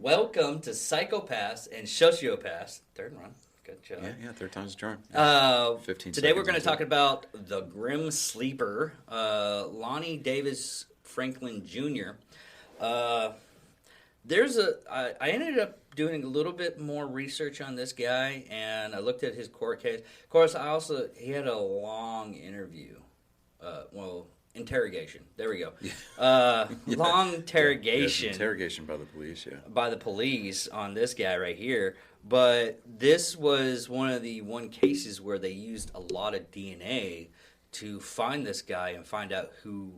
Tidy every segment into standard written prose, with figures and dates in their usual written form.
Welcome to Psychopaths and Sociopaths. Third run. Good job. Yeah, third time's a charm. 15 Today we're going to seconds talk about the Grim Sleeper, Lonnie David Franklin Jr. I ended up doing a little bit more research on this guy, and I looked at his court case. Of course, he had a long interview. Interrogation. There we go. Long interrogation. Interrogation by the police, yeah. By the police on this guy right here. But this was one of the cases where they used a lot of DNA to find this guy and find out who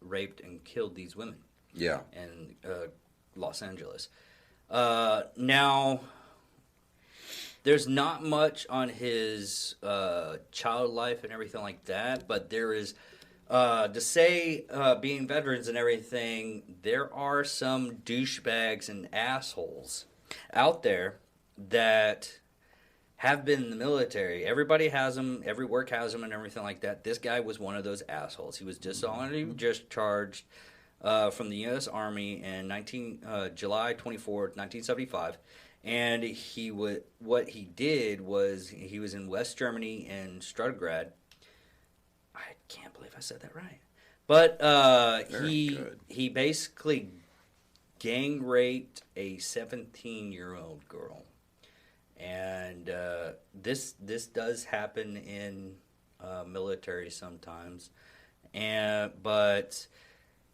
raped and killed these women. Yeah. In Los Angeles. Now, there's not much on his child life and everything like that, but there is... to say, being veterans and everything, there are some douchebags and assholes out there that have been in the military. Everybody has them. Every work has them and everything like that. This guy was one of those assholes. He was dishonorably discharged from the U.S. Army in July 24th, 1975. And what he did was he was in West Germany in Stuttgart. I can't believe I said that right. But he basically gang raped a 17-year-old girl. And this does happen in military sometimes. But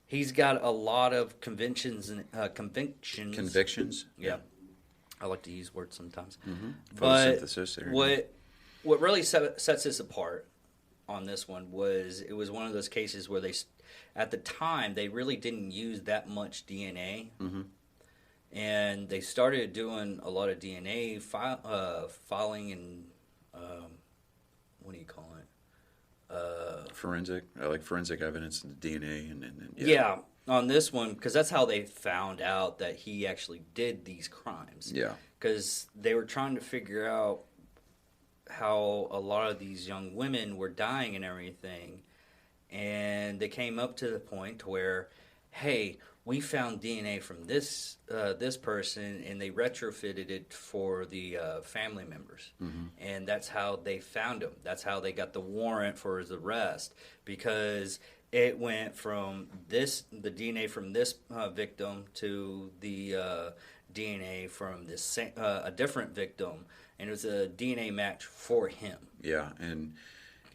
he's got a lot of convictions. Convictions? Yeah. I like to use words sometimes. Mm-hmm. But Photosynthesis there. What really sets this apart on this one was it was one of those cases where at the time they really didn't use that much DNA, and they started doing a lot of DNA filing and what do you call it? Forensic, like forensic evidence, and DNA, and yeah, on this one because that's how they found out that he actually did these crimes. Yeah, because they were trying to figure out how a lot of these young women were dying and everything, and they came up to the point where, hey, we found DNA from this person, and they retrofitted it for the family members, and that's how they found him. That's how they got the warrant for his arrest, because it went from the DNA from this victim to the DNA from a different victim. And it was a DNA match for him. Yeah, and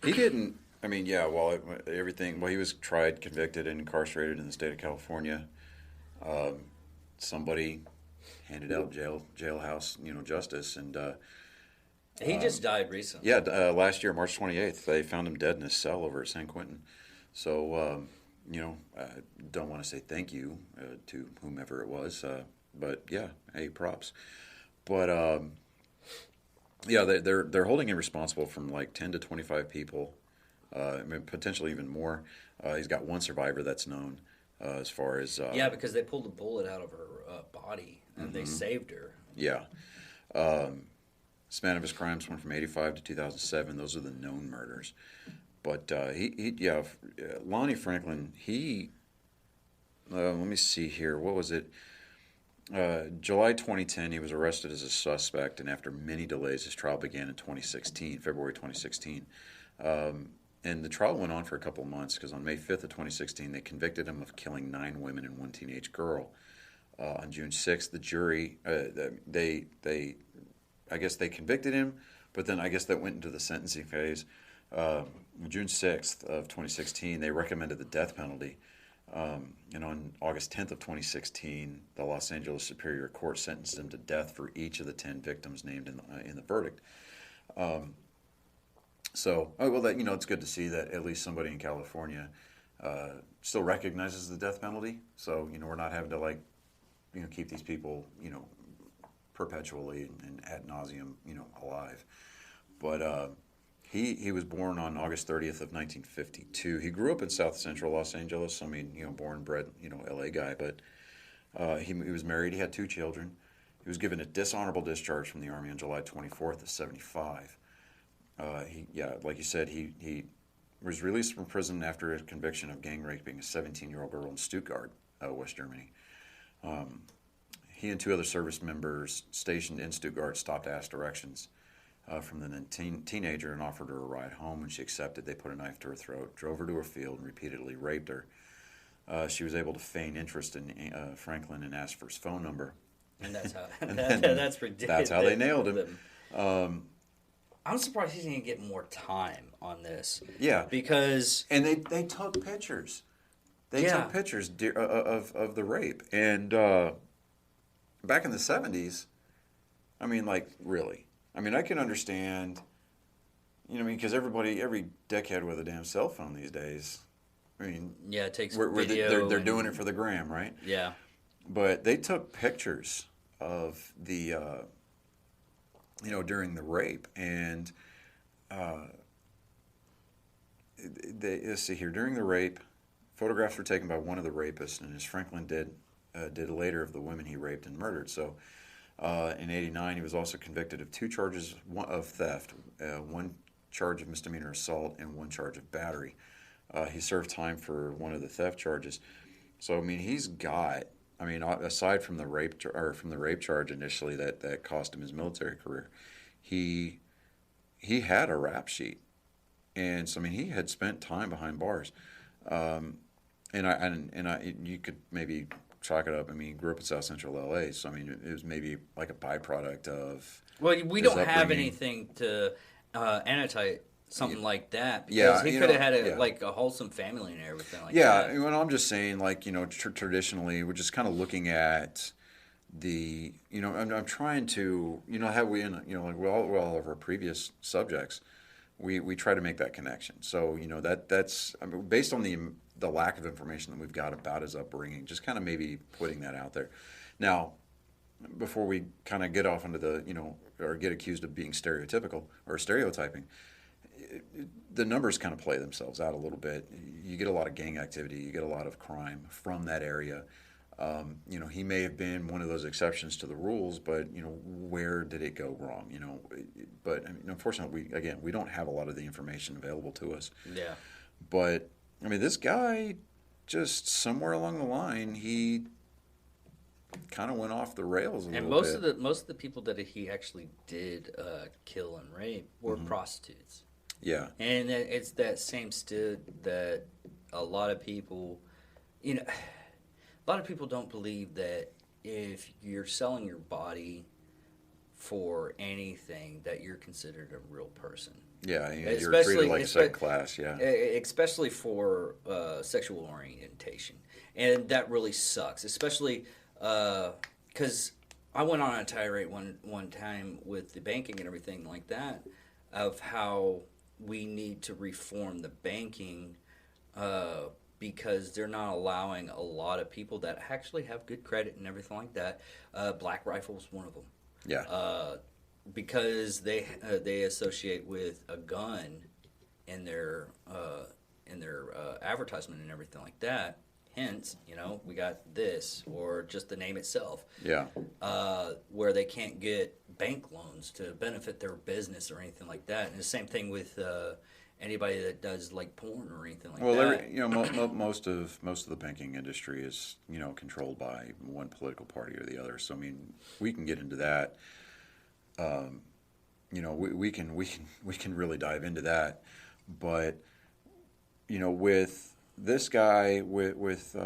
he didn't. I mean, yeah. While he was tried, convicted, and incarcerated in the state of California. Somebody handed out jailhouse, justice, and he just died recently. Yeah, last year, March 28th, they found him dead in his cell over at San Quentin. So, I don't want to say thank you to whomever it was, but yeah, hey, props. But. Yeah, they're holding him responsible from like 10 to 25 people, potentially even more. He's got one survivor that's known as far as... because they pulled a bullet out of her body, and they saved her. Yeah. Span of his crimes went from 85 to 2007. Those are the known murders. But Lonnie Franklin, let me see here. What was it? July 2010, he was arrested as a suspect, and after many delays, his trial began in February 2016. And the trial went on for a couple of months because on May 5th of 2016, they convicted him of killing 9 women and 1 teenage girl. On June 6th, the jury, I guess they convicted him, but then I guess that went into the sentencing phase. June 6th of 2016, they recommended the death penalty. And on August 10th of 2016, the Los Angeles Superior Court sentenced him to death for each of the 10 victims named in the verdict. It's good to see that at least somebody in California still recognizes the death penalty. So, we're not having to keep these people, perpetually and ad nauseum, alive. But He was born on August 30th of 1952. He grew up in South Central Los Angeles. Born and bred, L.A. guy. But he was married. He had 2 children. He was given a dishonorable discharge from the Army on July 24th of 75. Like you said, he was released from prison after a conviction of gang raping a 17-year-old girl in Stuttgart, West Germany. he and two other service members stationed in Stuttgart stopped to ask directions from the teenager and offered her a ride home. When she accepted, they put a knife to her throat, drove her to a field, and repeatedly raped her. She was able to feign interest in Franklin and ask for his phone number. And that's how that's ridiculous. That's how they nailed him. I'm surprised he didn't get more time on this. Yeah, because they took pictures. They took pictures of the rape, and back in the 70s, I mean, like, really. I mean, I can understand, because every dickhead with a damn cell phone these days. I mean, yeah, it takes video. They're doing it for the gram, right? Yeah. But they took pictures of the, during the rape, and let's see here. During the rape, photographs were taken by one of the rapists, and as Franklin did later of the women he raped and murdered. So, in '89, he was also convicted of 2 charges of theft, 1 charge of misdemeanor assault, and 1 charge of battery. He served time for one of the theft charges. So, I mean, he's got. I mean, aside from the rape charge initially that cost him his military career, he had a rap sheet, and so I mean, he had spent time behind bars, and you could maybe chalk it up. I mean, he grew up in South Central LA, so I mean, it was maybe like a byproduct of. Well, we don't have anything to annotate something like that, because he could have had a wholesome family and everything like that. Yeah, well, I'm just saying, like, traditionally, we're just kind of looking at the, I'm trying to, how we, like all of our previous subjects, we try to make that connection. So, that's I mean, based on the lack of information that we've got about his upbringing, just kind of maybe putting that out there. Now, before we kind of get off into the, or get accused of being stereotypical or stereotyping, the numbers kind of play themselves out a little bit. You get a lot of gang activity, you get a lot of crime from that area. He may have been one of those exceptions to the rules, but where did it go wrong? But I mean, unfortunately, we don't have a lot of the information available to us. Yeah. But I mean, this guy, just somewhere along the line, he kind of went off the rails a little bit. And most of the people that he actually did kill and rape were prostitutes. Yeah. And it's that same that a lot of people, a lot of people don't believe that if you're selling your body for anything, that you're considered a real person. Yeah, you're treated like a second class, yeah. Especially for sexual orientation. And that really sucks, especially because I went on a tirade one time with the banking and everything like that, of how we need to reform the banking because they're not allowing a lot of people that actually have good credit and everything like that. Black Rifle's one of them. Yeah. Because they associate with a gun in their advertisement and everything like that. Hence, we got this, or just the name itself. Yeah. Where they can't get bank loans to benefit their business or anything like that. And the same thing with anybody that does like porn or anything like that. Well, most of the banking industry is controlled by one political party or the other. So I mean, we can get into that. We can really dive into that, but with this guy with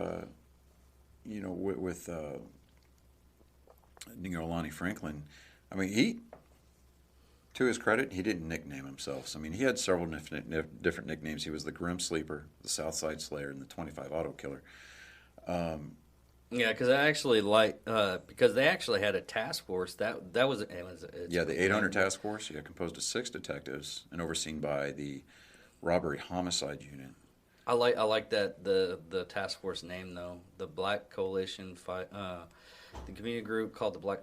Lonnie Franklin, I mean, to his credit, he didn't nickname himself. So, I mean, he had several different nicknames. He was the Grim Sleeper, the Southside Slayer, and the 25 Auto Killer. Yeah, because I actually because they actually had a task force that was the 800 task force, composed of 6 detectives and overseen by the Robbery Homicide Unit. I like that the task force name though, the Black Coalition the community group called the Black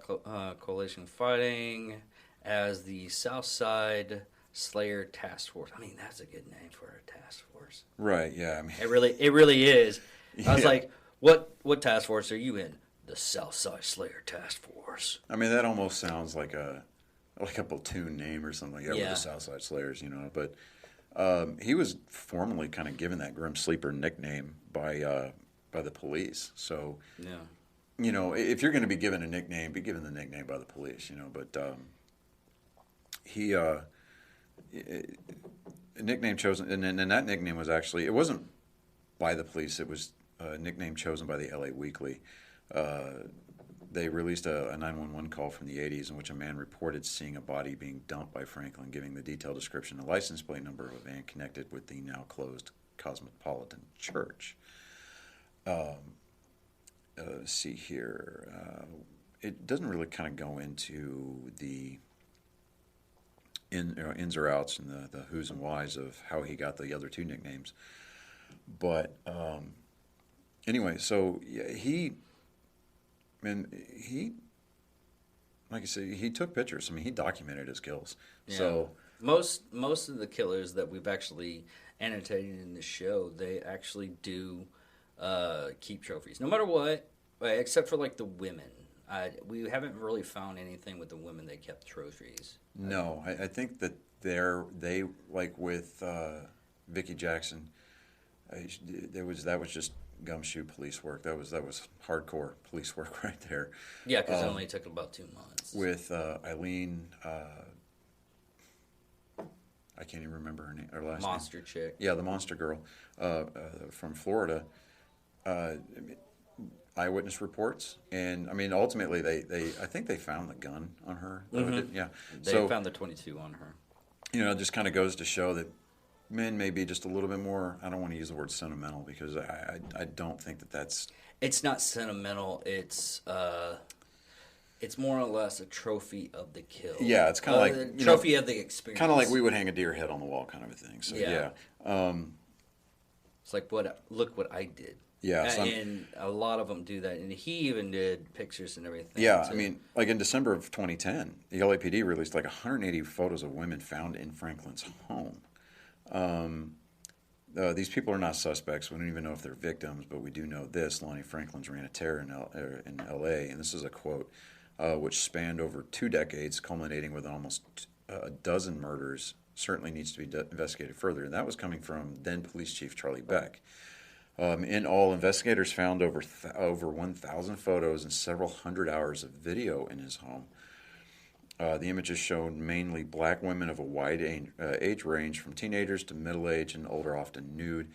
Coalition Fighting as the Southside Slayer Task Force. I mean, that's a good name for a task force. Right. Yeah. I mean, it really is. I was like, what task force are you in? The Southside Slayer Task Force. I mean, that almost sounds like a platoon name or something. Yeah, we're the Southside Slayers, But he was formally kind of given that Grim Sleeper nickname by the police. So, yeah. if you're going to be given a nickname, be given the nickname by the police, But he, a nickname chosen, and that nickname was actually, it wasn't by the police, it was a nickname chosen by the LA Weekly. They released a 911 call from the 80s in which a man reported seeing a body being dumped by Franklin, giving the detailed description and license plate number of a van connected with the now closed Cosmopolitan Church. Let's see here. It doesn't really kind of go into the ins or outs and the who's and whys of how he got the other two nicknames. But anyway, so yeah, he, like I said, he took pictures. I mean, he documented his kills. Yeah. So most of the killers that we've actually annotated in the show, they actually do keep trophies, no matter what, except for like the women. We haven't really found anything with the women that kept trophies. No, I think that they like with Vicki Jackson. That was just gumshoe police work. That was hardcore police work right there. Yeah, because it only took about 2 months. With Eileen, I can't even remember her name. Her last Monster name. chick. Yeah, the monster girl from Florida. Eyewitness reports, and I mean, ultimately, I think they found the gun on her. Mm-hmm. Yeah, they found the .22 on her. It just kind of goes to show that men may be just a little bit more. I don't want to use the word sentimental because I don't think that's. It's not sentimental. It's more or less a trophy of the kill. Yeah, it's kind of like a trophy of the experience. Kind of like we would hang a deer head on the wall, kind of a thing. So yeah. It's like look what I did. Yeah, and a lot of them do that, and he even did pictures and everything. Yeah, I mean, like in December of 2010, the LAPD released like 180 photos of women found in Franklin's home. These people are not suspects. We don't even know if they're victims, but we do know this: Lonnie Franklin's ran a terror in L.A., and this is a quote, which spanned over 2 decades, culminating with almost a dozen murders. Certainly needs to be investigated further, and that was coming from then Police Chief Charlie Beck. In all, investigators found over 1,000 photos and several hundred hours of video in his home. The images showed mainly black women of a wide age range, from teenagers to middle-aged and older, often nude.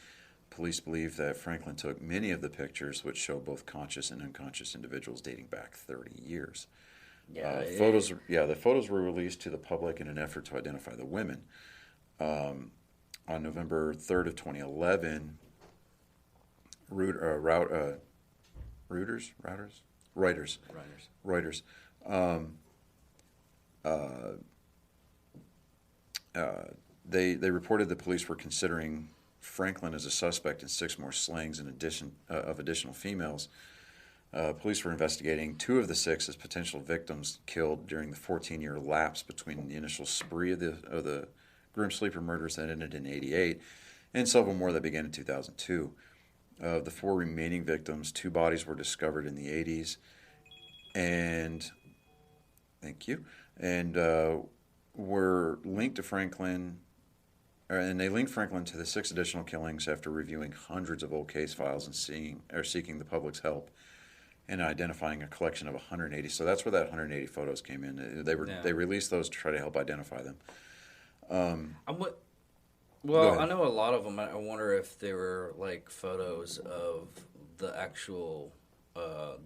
Police believe that Franklin took many of the pictures, which show both conscious and unconscious individuals dating back 30 years. The photos were released to the public in an effort to identify the women. On November 3rd of 2011, Reuters. They reported the police were considering Franklin as a suspect in 6 more slayings in addition of additional females. Police were investigating 2 of the 6 as potential victims killed during the 14-year lapse between the initial spree of the Grim Sleeper murders that ended in '88 and several more that began in 2002. Of the 4 remaining victims, 2 bodies were discovered in the '80s, and were linked to Franklin, and they linked Franklin to the 6 additional killings after reviewing hundreds of old case files and seeking the public's help and identifying a collection of 180. So that's where that 180 photos came in. They released those to try to help identify them. I know a lot of them. I wonder if they were like photos of the actual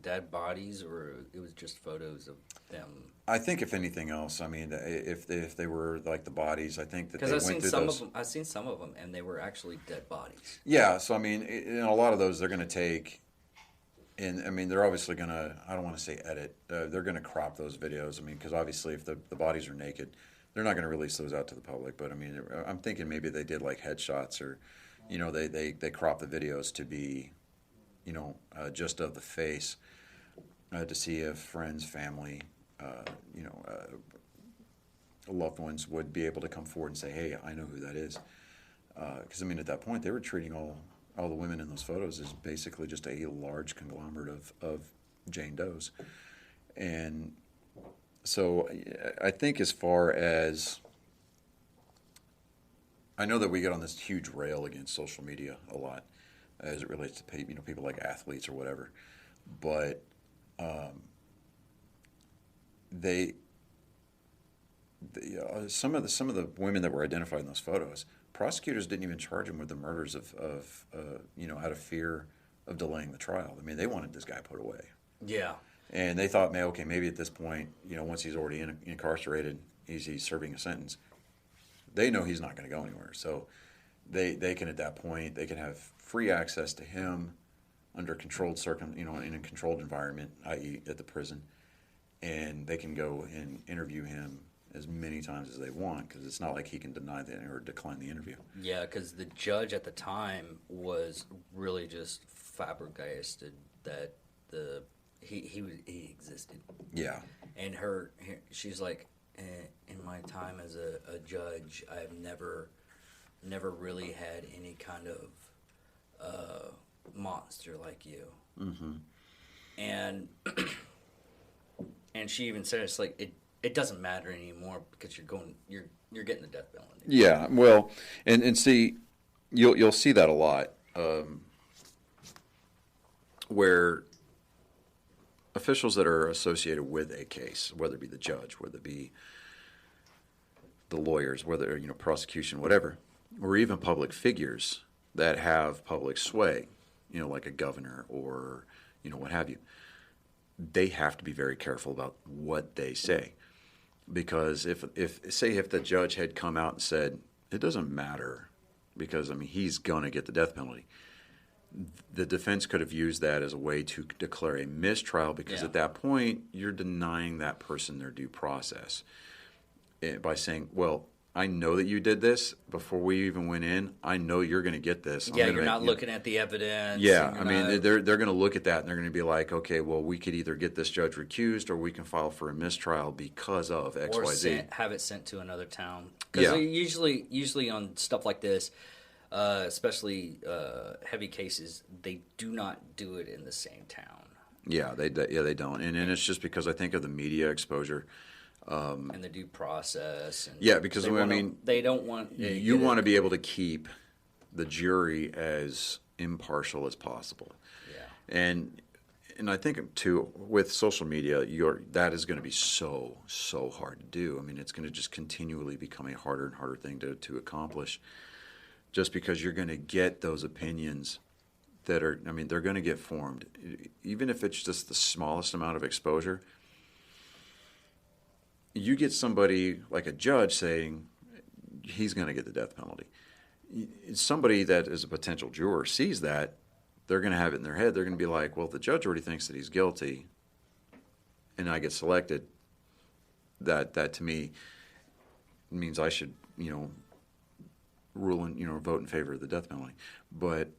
dead bodies, or it was just photos of them. I think if anything else, I mean, if they were like the bodies, I think that they went through those. I've seen some of them, and they were actually dead bodies. Yeah, so I mean, in a lot of those, they're going to take, and I mean, they're obviously going to. I don't want to say edit. They're going to crop those videos. I mean, because obviously, if the bodies are naked, they're not going to release those out to the public. But I mean, I'm thinking maybe they did like headshots, or they crop the videos to be, just of the face, to see if friends, family, loved ones would be able to come forward and say, hey, I know who that is. Because, I mean, at that point, they were treating all the women in those photos as basically just a large conglomerate of Jane Does. And so I think as far as, I know that we get on this huge rail against social media a lot as it relates to people like athletes or whatever. But they some of the women that were identified in those photos, prosecutors didn't even charge them with the murders of out of fear of delaying the trial. I mean, they wanted this guy put away. Yeah. And they thought, man, okay, maybe at this point, once he's already incarcerated, he's serving a sentence. They know he's not going to go anywhere, so they can at that point they can have free access to him under controlled in a controlled environment, i.e., at the prison, and they can go and interview him as many times as they want, because it's not like he can deny or decline the interview. Yeah, because the judge at the time was really just flabbergasted that he existed. Yeah. And she's like, in my time as a judge, I've never really had any kind of monster like you. Mm-hmm. And she even said it's like it doesn't matter anymore because you're getting the death penalty. Yeah, well, and see, you'll see that a lot, where officials that are associated with a case, whether it be the judge, whether it be the lawyers, whether prosecution, whatever, or even public figures that have public sway, like a governor or what have you, they have to be very careful about what they say. Because if the judge had come out and said, it doesn't matter because, he's going to get the death penalty, the defense could have used that as a way to declare a mistrial because at that point, you're denying that person their due process by saying, well, I know that you did this before we even went in. I know you're going to get this. Yeah, you're not looking at the evidence. Yeah, they're going to look at that and they're going to be like, okay, well, we could either get this judge recused or we can file for a mistrial because of X, Y, Z. Or have it sent to another town. Because usually on stuff like this, especially heavy cases, they do not do it in the same town. Yeah, they don't, and it's just because I think of the media exposure. And the due process. And because they don't want... You want to be able to keep the jury as impartial as possible. Yeah. And I think, too, with social media, that is going to be so hard to do. It's going to just continually become a harder and harder thing to accomplish just because you're going to get those opinions that are... they're going to get formed. Even if it's just the smallest amount of exposure... You get somebody like a judge saying he's going to get the death penalty. Somebody that is a potential juror sees that, they're going to have it in their head. They're going to be like, well, if the judge already thinks that he's guilty and I get selected, that to me means I should, vote in favor of the death penalty. But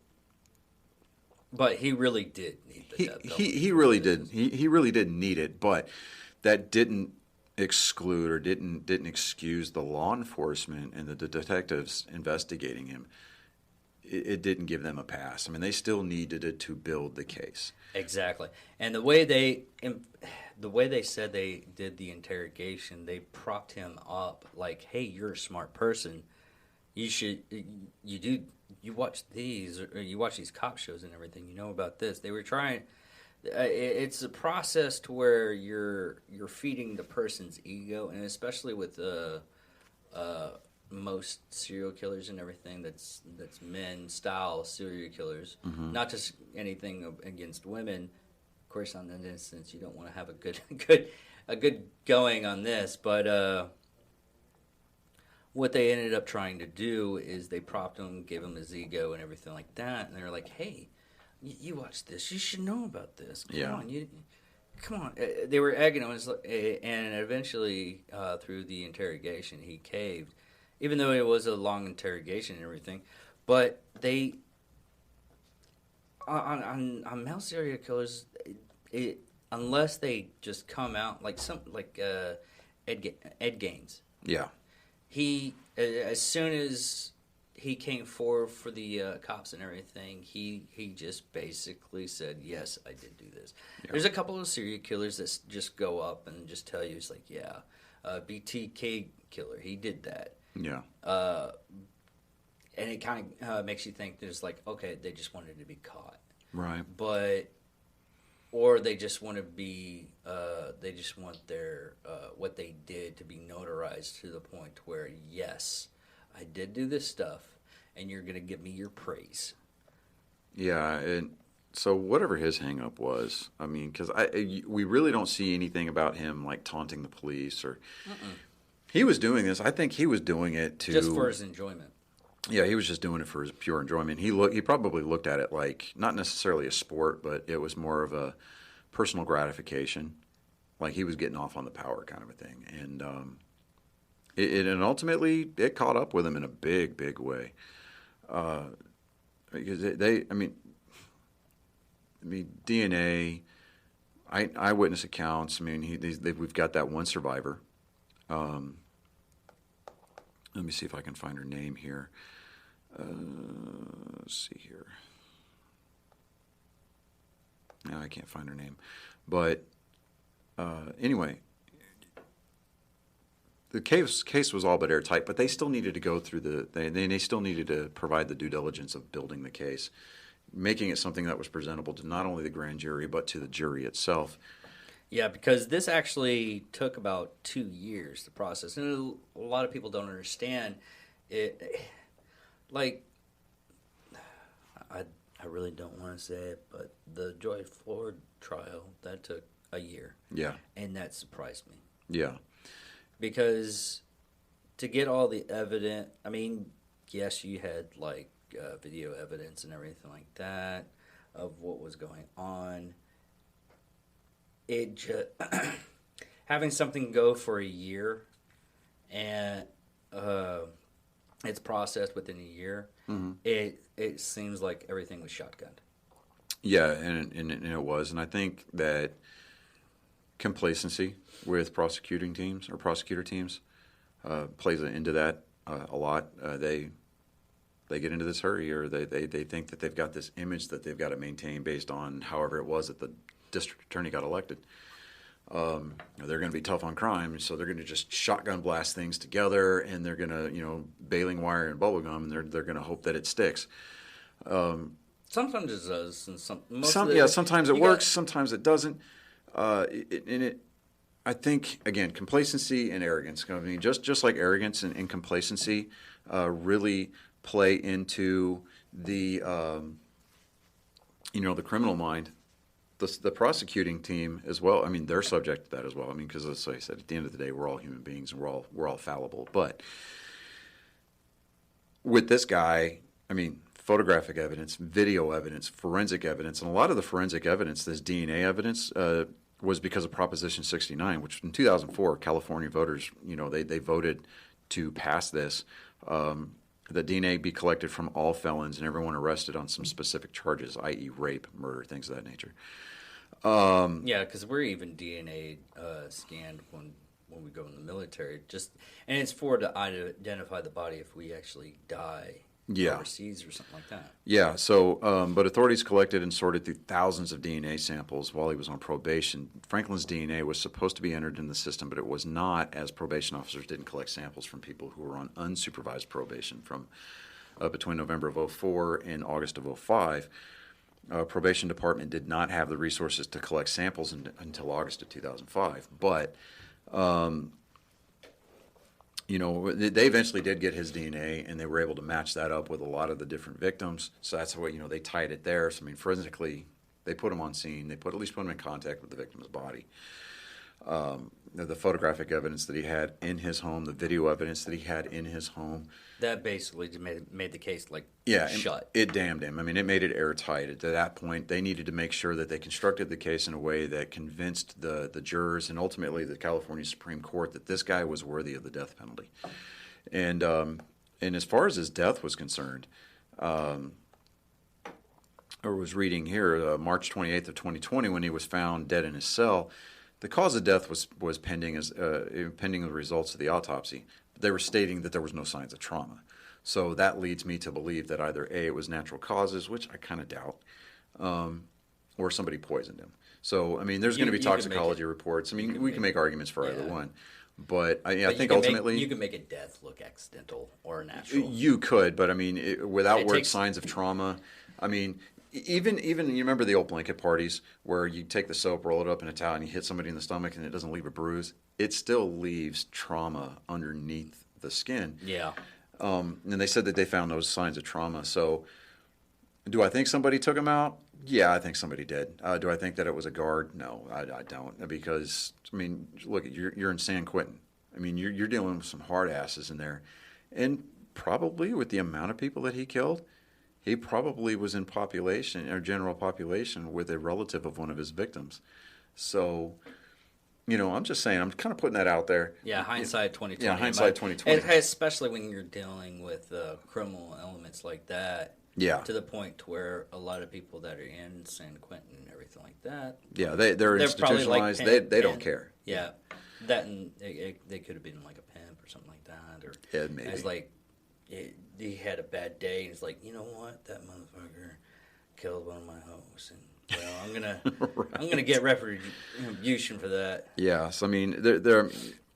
he really did need the death penalty. He really did. He really did need it, but that didn't exclude or didn't excuse the law enforcement and the detectives investigating him. It didn't give them a pass. They still needed it to build the case. Exactly. And the way they said they did the interrogation, they propped him up like, "Hey, you're a smart person. You watch these, or you watch these cop shows and everything. You know about this." They were trying. It's a process to where you're feeding the person's ego, and especially with most serial killers and everything that's men style serial killers, not just anything against women. Of course, on that instance, you don't want to have a good going on this, but what they ended up trying to do is they propped him, gave him his ego and everything like that, and they're like, "Hey, you watch this. You should know about this. Come on." They were egging him, and eventually, through the interrogation, he caved, even though it was a long interrogation and everything. But they, on male serial killers, unless they just come out like Ed Gaines. Yeah. He, as soon as he came forward for the cops and everything, he just basically said, "Yes, I did do this." Yeah. There's a couple of serial killers that just go up and just tell you, it's like, "Yeah, BTK killer, he did that." Yeah. And it kind of makes you think there's like, okay, they just wanted to be caught. Right. But or they just want to be they just want their what they did to be notarized to the point where, yes, I did do this stuff, and you're going to give me your praise. Yeah, and so whatever his hang up was, I mean, because we really don't see anything about him like taunting the police or he was doing this. I think he was doing it to just for his enjoyment. Yeah, he was just doing it for his pure enjoyment. He probably looked at it like not necessarily a sport, but it was more of a personal gratification. Like he was getting off on the power kind of a thing, and and ultimately it caught up with him in a big, big way. Because I mean, DNA, eyewitness accounts. I mean, we've got that one survivor. Let me see if I can find her name here. Let's see here. No, I can't find her name. But anyway, the case was all but airtight, but they still needed to go through they still needed to provide the due diligence of building the case, making it something that was presentable to not only the grand jury, but to the jury itself. Yeah, because this actually took about 2 years, the process. And a lot of people don't understand it. Like, I really don't want to say it, but the George Floyd trial, that took a year. Yeah. And that surprised me. Yeah. Because to get all the evidence, I mean, yes, you had, like, video evidence and everything like that of what was going on. It just having something go for a year and it's processed within a year. Mm-hmm. It seems like everything was shotgunned. Yeah, and it was, and I think that complacency with prosecuting teams or prosecutor teams plays into that a lot. They get into this hurry, or they think that they've got this image that they've got to maintain based on however it was that the district attorney got elected. They're going to be tough on crime, so they're going to just shotgun blast things together, and they're going to, baling wire and bubble gum, and they're going to hope that it sticks. Sometimes it does, and sometimes it works, sometimes it doesn't. I think again, complacency and arrogance. I mean, just like arrogance and complacency really play into the the criminal mind. The prosecuting team as well. I mean, they're subject to that as well. I mean, because as I said, at the end of the day, we're all human beings and we're all fallible. But with this guy, I mean, photographic evidence, video evidence, forensic evidence, and a lot of the forensic evidence, this DNA evidence, was because of Proposition 69, which in 2004, California voters, they voted to pass this. The DNA be collected from all felons and everyone arrested on some specific charges, i.e. rape, murder, things of that nature. Yeah, because we're even DNA scanned when we go in the military. And it's to identify the body if we actually die overseas or something like that. Yeah, so, but authorities collected and sorted through thousands of DNA samples while he was on probation. Franklin's DNA was supposed to be entered in the system, but it was not, as probation officers didn't collect samples from people who were on unsupervised probation from between November of 2004 and August of 2005. Probation department did not have the resources to collect samples until August of 2005, but they eventually did get his DNA, and they were able to match that up with a lot of the different victims. So that's the way, they tied it there. So, I mean, forensically, they put him on scene. They at least put him in contact with the victim's body. The photographic evidence that he had in his home, the video evidence that he had in his home. That basically made the case, shut. It damned him. I mean, it made it airtight. At that point, they needed to make sure that they constructed the case in a way that convinced the jurors and ultimately the California Supreme Court that this guy was worthy of the death penalty. And as far as his death was concerned, I was reading here, March 28th of 2020, when he was found dead in his cell, the cause of death was pending pending the results of the autopsy. They were stating that there was no signs of trauma. So that leads me to believe that either A, it was natural causes, which I kind of doubt, or somebody poisoned him. So, I mean, there's going to be toxicology reports. I mean, we can make arguments for either one. But I think ultimately... you can make a death look accidental or natural. You could, but I mean, without signs of trauma, I mean... Even you remember the old blanket parties where you take the soap, roll it up in a towel, and you hit somebody in the stomach, and it doesn't leave a bruise. It still leaves trauma underneath the skin. Yeah. And they said that they found those signs of trauma. So, do I think somebody took him out? Yeah, I think somebody did. Do I think that it was a guard? No, I don't. Because I mean, look, you're in San Quentin. I mean, you're dealing with some hard asses in there, and probably with the amount of people that he killed, he probably was in population or general population with a relative of one of his victims. So, I'm just saying, I'm kind of putting that out there. Yeah, hindsight 2020. Yeah, hindsight 2020. Especially when you're dealing with criminal elements like that. Yeah. To the point to where a lot of people that are in San Quentin and everything like that. Yeah, they're institutionalized. Like they don't care. Yeah. That and they could have been like a pimp or something like that. Or yeah, maybe. It's like he had a bad day and it's like, you know what? That motherfucker killed one of my hoes and well, I'm gonna right. I'm gonna get retribution for that. Yeah, so I mean,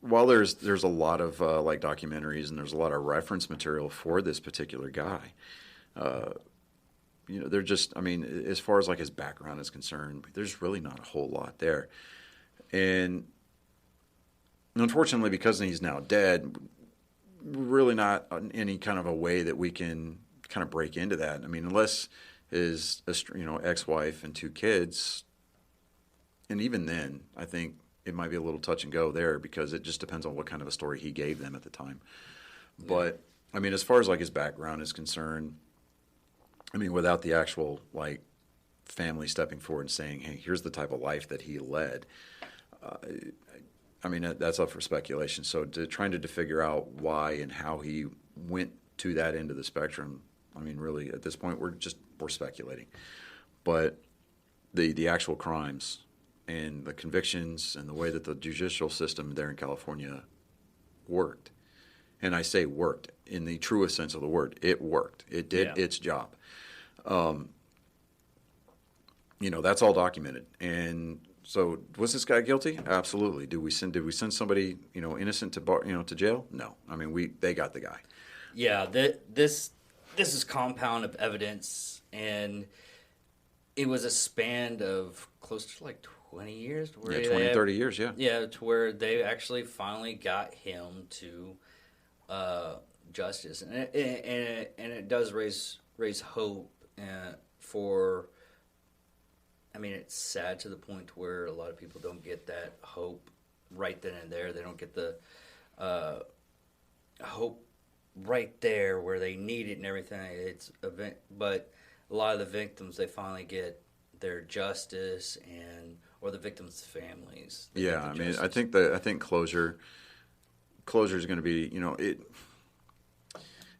while there's a lot of like documentaries and there's a lot of reference material for this particular guy, they're just, I mean, as far as like his background is concerned, there's really not a whole lot there, and unfortunately, because he's now dead, really not any kind of a way that we can kind of break into that. I mean, unless his ex-wife and 2 kids, and even then, I think it might be a little touch and go there because it just depends on what kind of a story he gave them at the time. Yeah. But I mean, as far as like his background is concerned, I mean, without the actual like family stepping forward and saying, "Hey, here's the type of life that he led," I mean, that's up for speculation. So trying to figure out why and how he went to that end of the spectrum, I mean, really, at this point, we're speculating. But the actual crimes and the convictions and the way that the judicial system there in California worked, and I say worked in the truest sense of the word, it worked. It did its job. That's all documented. And so, was this guy guilty? Absolutely. Did we send somebody innocent to jail? No. I mean, they got the guy. Yeah. This is compound of evidence, and it was a span of close to like 20 years. 30 years. Yeah. Yeah, to where they actually finally got him to justice, and it does raise hope for. I mean, it's sad to the point where a lot of people don't get that hope right then and there. They don't get the hope right there where they need it and everything. But a lot of the victims, they finally get their justice or the victims' families. Yeah, I mean, I think closure is going to be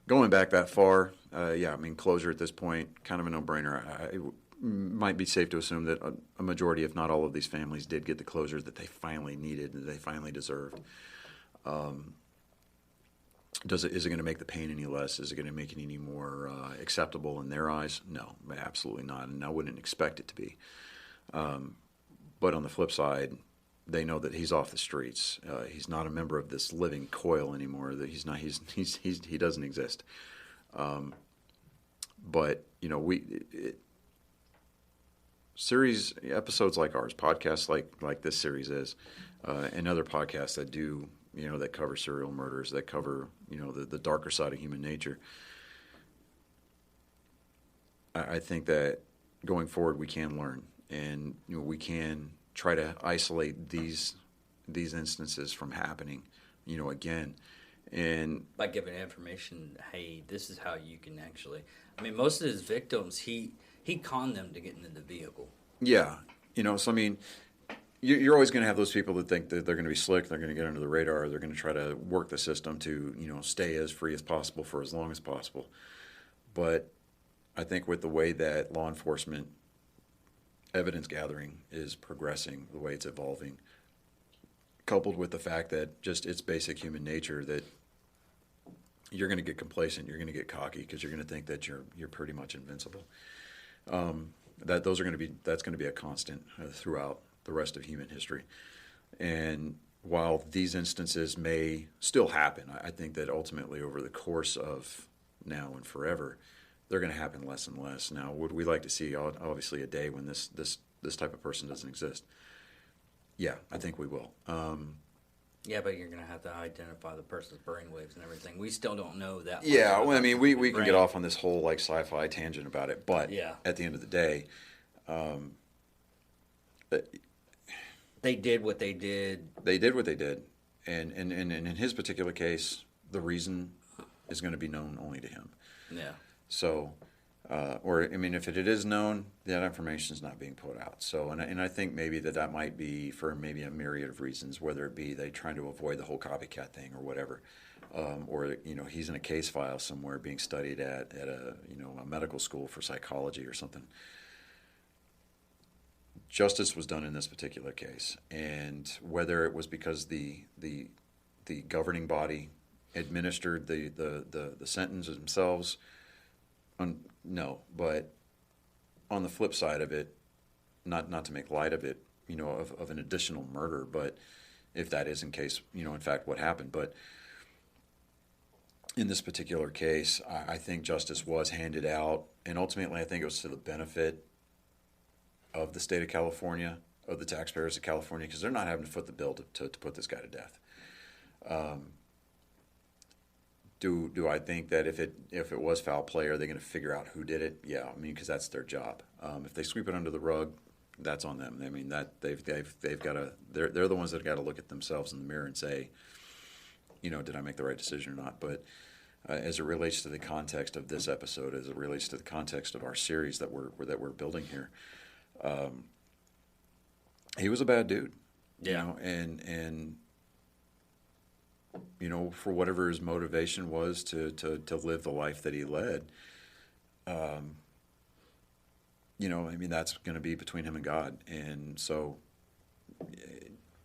going back that far. I mean, closure at this point, kind of a no-brainer. It might be safe to assume that a majority, if not all, of these families did get the closure that they finally needed and they finally deserved. Is it going to make the pain any less? Is it going to make it any more acceptable in their eyes? No, absolutely not, and I wouldn't expect it to be. But on the flip side, they know that he's off the streets. He's not a member of this living coil anymore. That he's not. He doesn't exist. But series episodes like ours, podcasts like this series is, and other podcasts that do that cover serial murders, that cover the darker side of human nature. I think that going forward we can learn, and we can try to isolate these instances from happening again, and by giving information. Hey, this is how you can actually. I mean, most of his victims, he conned them to get into the vehicle. Yeah, so I mean, you're always going to have those people that think that they're going to be slick, they're going to get under the radar, they're going to try to work the system to stay as free as possible for as long as possible. But I think with the way that law enforcement evidence gathering is progressing, the way it's evolving, coupled with the fact that just it's basic human nature that you're going to get complacent, you're going to get cocky because you're going to think that you're pretty much invincible. That's going to be a constant throughout the rest of human history. And while these instances may still happen, I think that ultimately over the course of now and forever, they're going to happen less and less. Now, would we like to see obviously a day when this type of person doesn't exist? Yeah, I think we will. Yeah, but you're going to have to identify the person's brainwaves and everything. We still don't know that much. Yeah, well, I mean, we can brain. get off on this whole like sci-fi tangent about it, but at the end of the day, they did what they did. They did what they did, and in his particular case, the reason is going to be known only to him. Yeah. So, or I mean, if it is known, that information is not being put out. So, and I think maybe that might be for maybe a myriad of reasons, whether it be they trying to avoid the whole copycat thing or whatever, or he's in a case file somewhere being studied at a a medical school for psychology or something. Justice was done in this particular case, and whether it was because the governing body administered the sentence themselves, no. But on the flip side of it, not to make light of it, of an additional murder, but if that is in case, in fact, what happened, but in this particular case, I think justice was handed out, and ultimately, I think it was to the benefit of the state of California, of the taxpayers of California, because they're not having to foot the bill to put this guy to death. Do I think that if it was foul play, are they going to figure out who did it? Yeah, I mean, because that's their job. If they sweep it under the rug, that's on them. I mean, that they've got to. They're the ones that got to look at themselves in the mirror and say, did I make the right decision or not? But as it relates to the context of this episode, as it relates to the context of our series that we're building here, he was a bad dude. Yeah. And for whatever his motivation was to live the life that he led, I mean, that's going to be between him and God. And so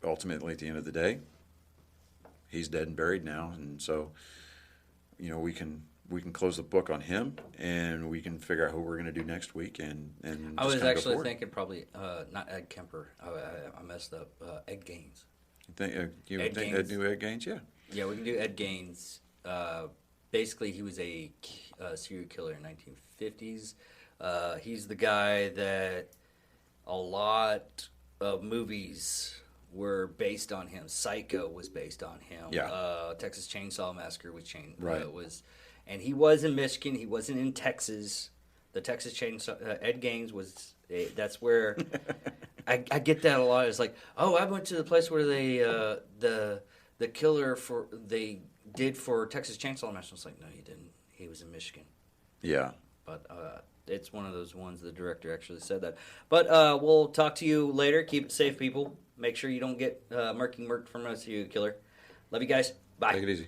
ultimately, at the end of the day, he's dead and buried now. And so, we can close the book on him, and we can figure out who we're going to do next week. And I was actually thinking probably not Ed Kemper. I messed up. Ed Gaines. You would think Ed knew Ed Gaines? Yeah. Yeah, we can do Ed Gaines. Basically, he was a serial killer in the 1950s. He's the guy that a lot of movies were based on him. Psycho was based on him. Yeah. Texas Chainsaw Massacre was Right. and he was in Michigan. He wasn't in Texas. The Texas Chainsaw Ed Gaines was. That's where I get that a lot. It's like, oh, I went to the place where they the killer they did for Texas Chainsaw Massacre. It's like, no, he didn't. He was in Michigan. Yeah. But it's one of those ones the director actually said that. But we'll talk to you later. Keep it safe, people. Make sure you don't get murked from us, you killer. Love you guys. Bye. Take it easy.